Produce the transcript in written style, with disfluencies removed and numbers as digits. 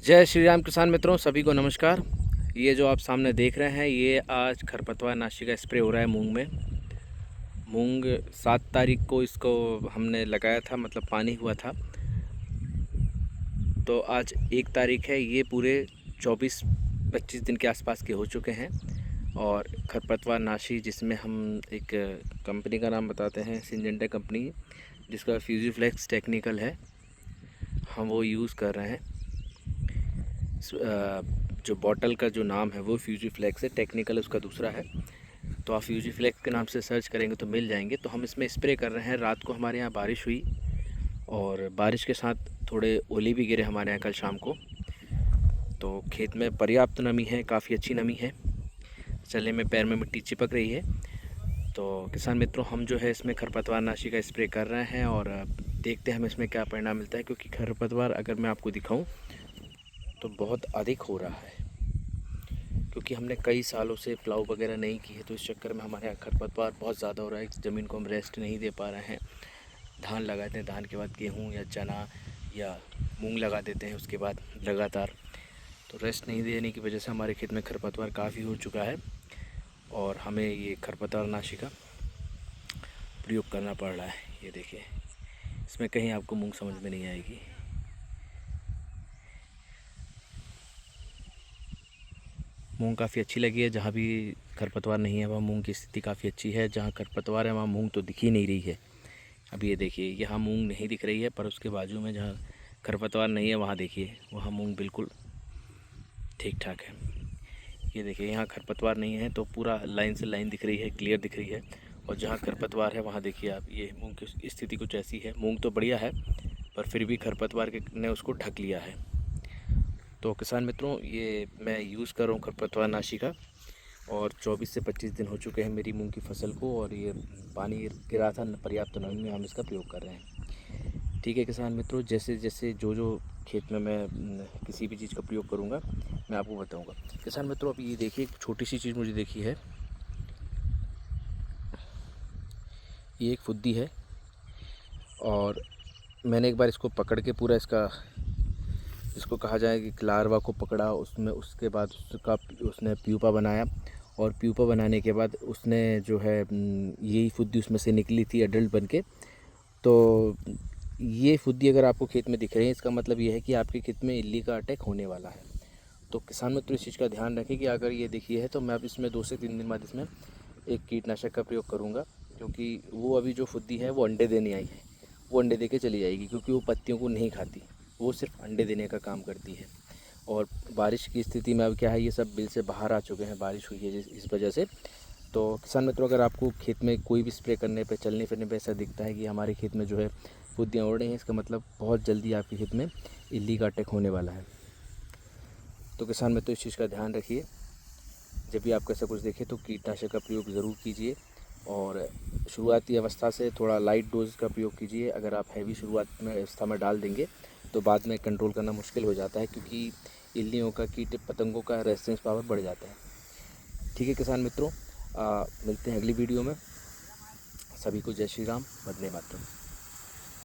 जय श्री राम किसान मित्रों, सभी को नमस्कार। ये जो आप सामने देख रहे हैं, ये आज खरपतवार नाशी का स्प्रे हो रहा है मूंग में। मूंग 7 तारीख को इसको हमने लगाया था, मतलब पानी हुआ था। तो आज 1 तारीख है। ये पूरे 24-25 दिन के आसपास के हो चुके हैं। और खरपतवार नाशी, जिसमें हम एक कंपनी का नाम बताते हैं, सिंजेंटा कंपनी, जिसका फ्यूजीफ्लेक्स टेक्निकल है, हम वो यूज़ कर रहे हैं। जो बॉटल का जो नाम है वो फ्यूजीफ्लेक्स है, टेक्निकल उसका दूसरा है। तो आप फ्यूजीफ्लेक्स के नाम से सर्च करेंगे तो मिल जाएंगे। तो हम इसमें स्प्रे कर रहे हैं। रात को हमारे यहाँ बारिश हुई और बारिश के साथ थोड़े ओले भी गिरे हमारे यहाँ कल शाम को। तो खेत में पर्याप्त नमी है, काफ़ी अच्छी नमी है। चलने में पैर में मिट्टी चिपक रही है। तो किसान मित्रों, हम जो है इसमें खरपतवार नाशी का स्प्रे कर रहे हैं और देखते हैं हमें इसमें क्या परिणाम मिलता है। क्योंकि खरपतवार अगर मैं आपको दिखाऊं तो बहुत अधिक हो रहा है, क्योंकि हमने कई सालों से प्लाव वगैरह नहीं की है। तो इस चक्कर में हमारे यहाँ खरपतवार बहुत ज़्यादा हो रहा है। ज़मीन को हम रेस्ट नहीं दे पा रहे हैं। धान लगाते हैं, धान के बाद गेहूँ या चना या मूंग लगा देते हैं उसके बाद लगातार। तो रेस्ट नहीं देने की वजह से हमारे खेत में खरपतवार काफ़ी हो चुका है और हमें ये खरपतवार नाशी का प्रयोग करना पड़ रहा है। ये देखिए, इसमें कहीं आपको मूंग समझ में नहीं आएगी। मूंग काफ़ी अच्छी लगी है। जहाँ भी खरपतवार नहीं है वहाँ मूंग की स्थिति काफ़ी अच्छी है। जहाँ खरपतवार है वहाँ मूंग तो दिख ही नहीं रही है। अब ये देखिए, यहाँ मूंग नहीं दिख रही है, पर उसके बाजू में जहाँ खरपतवार नहीं है वहाँ देखिए, वहाँ मूंग बिल्कुल ठीक ठाक है। ये देखिए, यहाँ खरपतवार नहीं है तो पूरा लाइन से लाइन दिख रही है, क्लियर दिख रही है। और जहाँ खरपतवार है वहाँ देखिए आप, ये मूंग की स्थिति कुछ ऐसी है। मूंग तो बढ़िया है, पर फिर भी खरपतवार के ने उसको ढक लिया है। तो किसान मित्रों, ये मैं यूज़ कर रहा हूँ खरपतवार नाशी का, और 24 से 25 दिन हो चुके हैं मेरी मूंग की फसल को। और ये पानी गिरा था पर्याप्त नमी में, हम इसका प्रयोग कर रहे हैं। ठीक है किसान मित्रों, जैसे जैसे जो खेत में मैं किसी भी चीज़ का प्रयोग करूँगा मैं आपको बताऊँगा। किसान मित्रों, अभी ये देखिए, एक छोटी सी चीज़ मुझे देखी है। ये एक फुद्दी है और मैंने एक बार इसको पकड़ के पूरा इसका, जिसको कहा जाए कि लार्वा को पकड़ा, उसमें उसके बाद उसने प्यूपा बनाया। और प्यूपा बनाने के बाद उसने जो है यही फुद्दी उसमें से निकली थी एडल्ट बन के। तो ये फुद्दी अगर आपको खेत में दिख रही है, इसका मतलब ये है कि आपके खेत में इल्ली का अटैक होने वाला है। तो किसान मित्र, इस चीज़ का ध्यान रखें कि अगर ये देखिए है तो मैं अब इसमें 2 से 3 दिन बाद इसमें एक कीटनाशक का प्रयोग करूँगा। क्योंकि वो अभी जो फुद्दी है वो अंडे देने आई है, वो अंडे दे के चली जाएगी। क्योंकि वो पत्तियों को नहीं खाती, वो सिर्फ अंडे देने का काम करती है। और बारिश की स्थिति में अब क्या है, ये सब बिल से बाहर आ चुके हैं, बारिश हुई है इस वजह से। तो किसान मित्रों, अगर आपको खेत में कोई भी स्प्रे करने पे, चलने फिरने पे ऐसा दिखता है कि हमारे खेत में जो है फुद्दियाँ उड़ रही हैं, इसका मतलब बहुत जल्दी आपके खेत में इल्ली का अटैक होने वाला है। तो किसान मित्रों, इस चीज़ का ध्यान रखिए। जब भी आपको ऐसा कुछ देखे तो कीटनाशक का प्रयोग ज़रूर कीजिए। और शुरुआती अवस्था से थोड़ा लाइट डोज का प्रयोग कीजिए। अगर आप हैवी शुरुआत में अवस्था में डाल देंगे तो बाद में कंट्रोल करना मुश्किल हो जाता है, क्योंकि इल्लियों का, कीट पतंगों का रेजिस्टेंस पावर बढ़ जाता है। ठीक है किसान मित्रों, मिलते हैं अगली वीडियो में। सभी को जय श्री राम, वंदे मातरम।